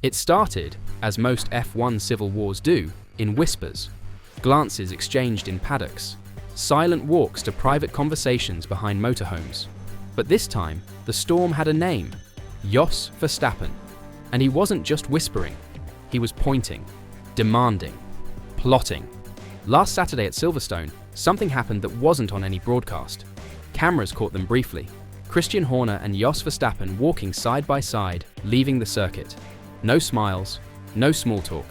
It started, as most F1 civil wars do, in whispers, glances exchanged in paddocks, silent walks to private conversations behind motorhomes. But this time, the storm had a name: Jos Verstappen. And he wasn't just whispering, he was pointing, demanding, plotting. Last Saturday at Silverstone, something happened that wasn't on any broadcast. Cameras caught them briefly. Christian Horner and Jos Verstappen walking side by side, leaving the circuit. No smiles, no small talk.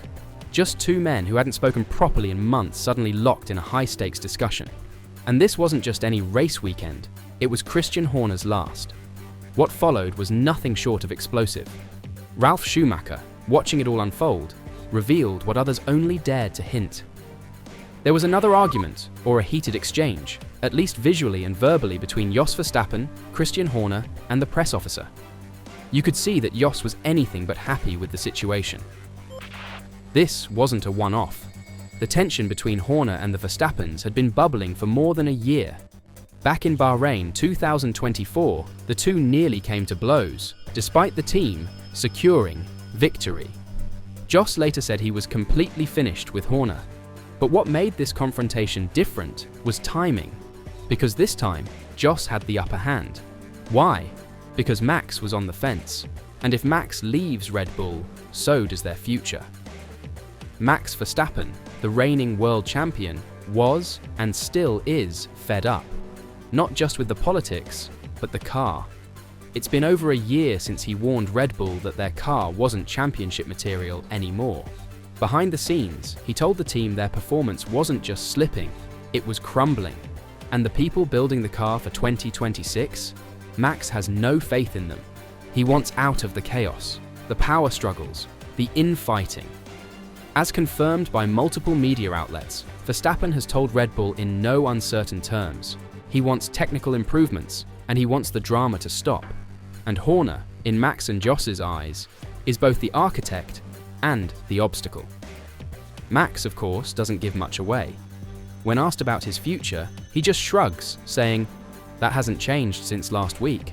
Just two men who hadn't spoken properly in months suddenly locked in a high-stakes discussion. And this wasn't just any race weekend, it was Christian Horner's last. What followed was nothing short of explosive. Ralf Schumacher, watching it all unfold, revealed what others only dared to hint. There was another argument, or a heated exchange, at least visually and verbally, between Jos Verstappen, Christian Horner, and the press officer. You could see that Jos was anything but happy with the situation. This wasn't a one-off. The tension between Horner and the Verstappens had been bubbling for more than a year. Back in Bahrain 2024, the two nearly came to blows, despite the team securing victory. Jos later said he was completely finished with Horner. But what made this confrontation different was timing. Because this time, Jos had the upper hand. Why? Because Max was on the fence. And if Max leaves Red Bull, so does their future. Max Verstappen, the reigning world champion, was and still is fed up. Not just with the politics, but the car. It's been over a year since he warned Red Bull that their car wasn't championship material anymore. Behind the scenes, he told the team their performance wasn't just slipping, it was crumbling. And the people building the car for 2026? Max has no faith in them. He wants out of the chaos, the power struggles, the infighting. As confirmed by multiple media outlets, Verstappen has told Red Bull in no uncertain terms. He wants technical improvements, and he wants the drama to stop. And Horner, in Max and Jos's eyes, is both the architect and the obstacle. Max, of course, doesn't give much away. When asked about his future, he just shrugs, saying, "That hasn't changed since last week."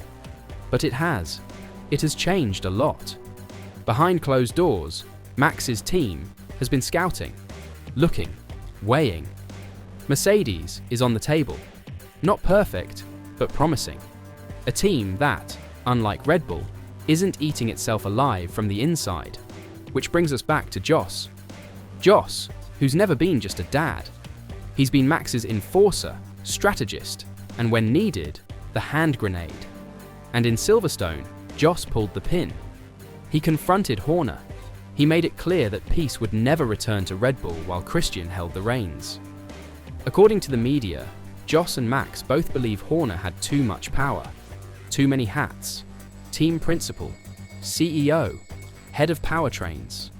But it has. It has changed a lot. Behind closed doors, Max's team has been scouting, looking, weighing. Mercedes is on the table. Not perfect, but promising. A team that, unlike Red Bull, isn't eating itself alive from the inside. Which brings us back to Jos. Jos, who's never been just a dad. He's been Max's enforcer, strategist, and when needed, the hand grenade. And in Silverstone, Jos pulled the pin. He confronted Horner. He made it clear that peace would never return to Red Bull while Christian held the reins. According to the media, Jos and Max both believe Horner had too much power, too many hats, team principal, CEO, head of powertrains.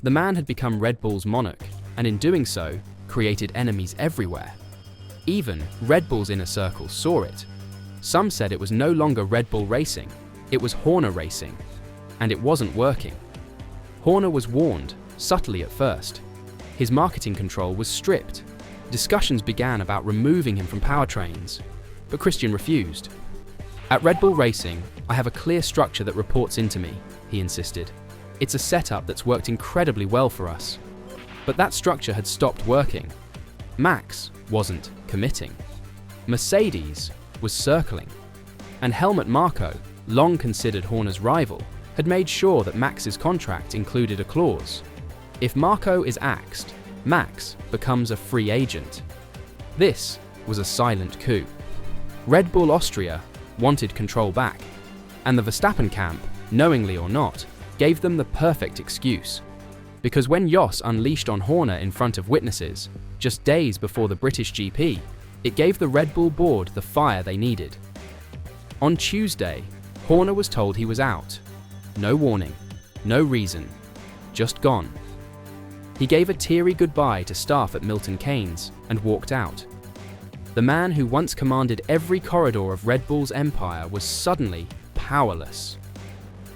The man had become Red Bull's monarch, and in doing so, created enemies everywhere. Even Red Bull's inner circle saw it. Some said it was no longer Red Bull racing, it was Horner racing, and it wasn't working. Horner was warned, subtly at first. His marketing control was stripped. Discussions began about removing him from powertrains, but Christian refused. "At Red Bull Racing, I have a clear structure that reports into me," he insisted. "It's a setup that's worked incredibly well for us." But that structure had stopped working. Max wasn't committing. Mercedes was circling. And Helmut Marko, long considered Horner's rival, had made sure that Max's contract included a clause. If Marko is axed, Max becomes a free agent. This was a silent coup. Red Bull Austria wanted control back, and the Verstappen camp, knowingly or not, gave them the perfect excuse. Because when Jos unleashed on Horner in front of witnesses, just days before the British GP, it gave the Red Bull board the fire they needed. On Tuesday, Horner was told he was out. No warning, no reason, just gone. He gave a teary goodbye to staff at Milton Keynes and walked out. The man who once commanded every corridor of Red Bull's empire was suddenly powerless.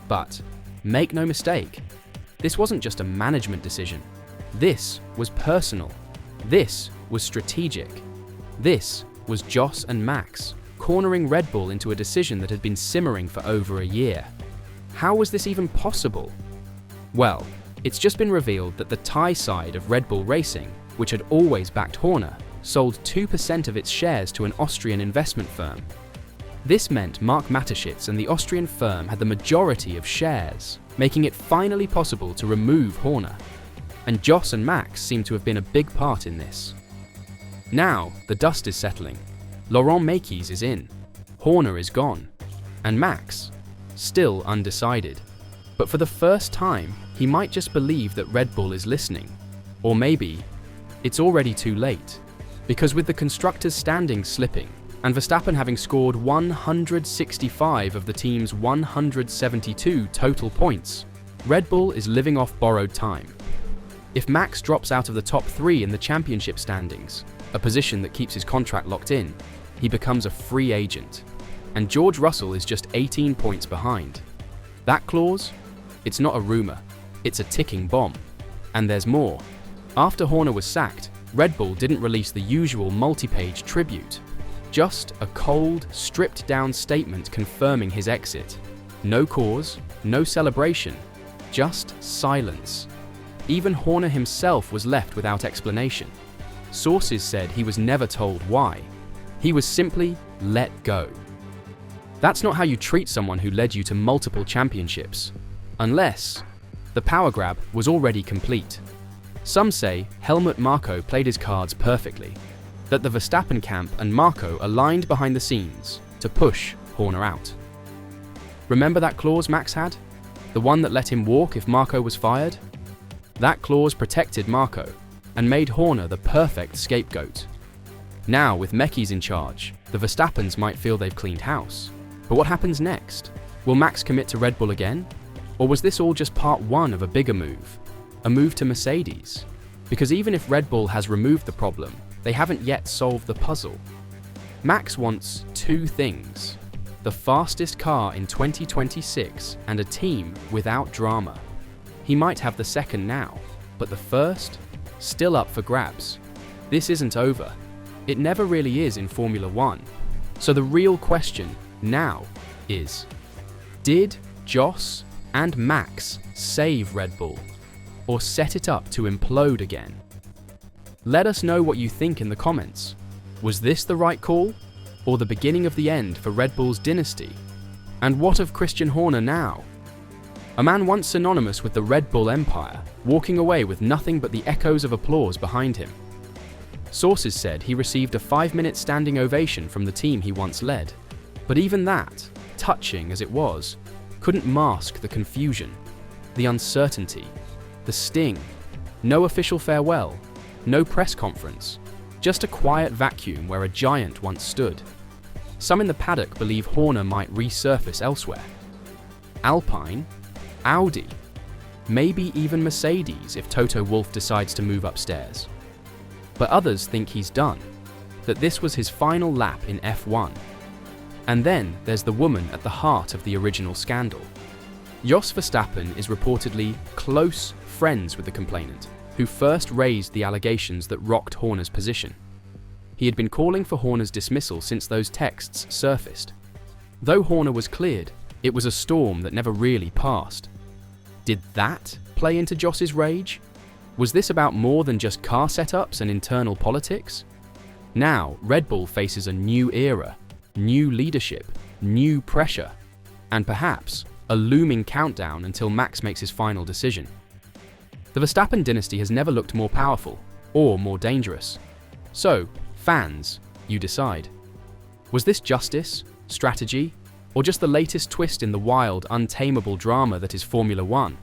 But, make no mistake, this wasn't just a management decision. This was personal. This was strategic. This was Jos and Max, cornering Red Bull into a decision that had been simmering for over a year. How was this even possible? Well, it's just been revealed that the Thai side of Red Bull Racing, which had always backed Horner, sold 2% of its shares to an Austrian investment firm. This meant Mark Mateschitz and the Austrian firm had the majority of shares, making it finally possible to remove Horner. And Jos and Max seem to have been a big part in this. Now, the dust is settling. Laurent Mekies is in, Horner is gone, and Max, still undecided. But for the first time, he might just believe that Red Bull is listening. Or maybe it's already too late. Because with the constructors' standings slipping, and Verstappen having scored 165 of the team's 172 total points, Red Bull is living off borrowed time. If Max drops out of the top 3 in the championship standings, a position that keeps his contract locked in, he becomes a free agent. And George Russell is just 18 points behind. That clause? It's not a rumour, it's a ticking bomb. And there's more. After Horner was sacked, Red Bull didn't release the usual multi-page tribute. Just a cold, stripped-down statement confirming his exit. No cause, no celebration, just silence. Even Horner himself was left without explanation. Sources said he was never told why. He was simply let go. That's not how you treat someone who led you to multiple championships. Unless the power grab was already complete. Some say Helmut Marko played his cards perfectly, that the Verstappen camp and Marko aligned behind the scenes to push Horner out. Remember that clause Max had? The one that let him walk if Marko was fired? That clause protected Marko and made Horner the perfect scapegoat. Now, with Mekies in charge, the Verstappens might feel they've cleaned house. But what happens next? Will Max commit to Red Bull again? Or was this all just part one of a bigger move? A move to Mercedes? Because even if Red Bull has removed the problem, they haven't yet solved the puzzle. Max wants 2 things: the fastest car in 2026 and a team without drama. He might have the second now, but the first? Still up for grabs. This isn't over. It never really is in Formula One. So the real question now is, did Jos and Max save Red Bull, or set it up to implode again? Let us know what you think in the comments. Was this the right call, or the beginning of the end for Red Bull's dynasty? And what of Christian Horner now? A man once synonymous with the Red Bull empire, walking away with nothing but the echoes of applause behind him. Sources said he received a 5-minute standing ovation from the team he once led. But even that, touching as it was, couldn't mask the confusion, the uncertainty, the sting. No official farewell, no press conference, just a quiet vacuum where a giant once stood. Some in the paddock believe Horner might resurface elsewhere. Alpine? Audi? Maybe even Mercedes if Toto Wolff decides to move upstairs. But others think he's done, that this was his final lap in F1. And then there's the woman at the heart of the original scandal. Jos Verstappen is reportedly close friends with the complainant, who first raised the allegations that rocked Horner's position. He had been calling for Horner's dismissal since those texts surfaced. Though Horner was cleared, it was a storm that never really passed. Did that play into Jos's rage? Was this about more than just car setups and internal politics? Now, Red Bull faces a new era, new leadership, new pressure, and perhaps a looming countdown until Max makes his final decision. The Verstappen dynasty has never looked more powerful or more dangerous. So, fans, you decide. Was this justice, strategy, or just the latest twist in the wild, untamable drama that is Formula One?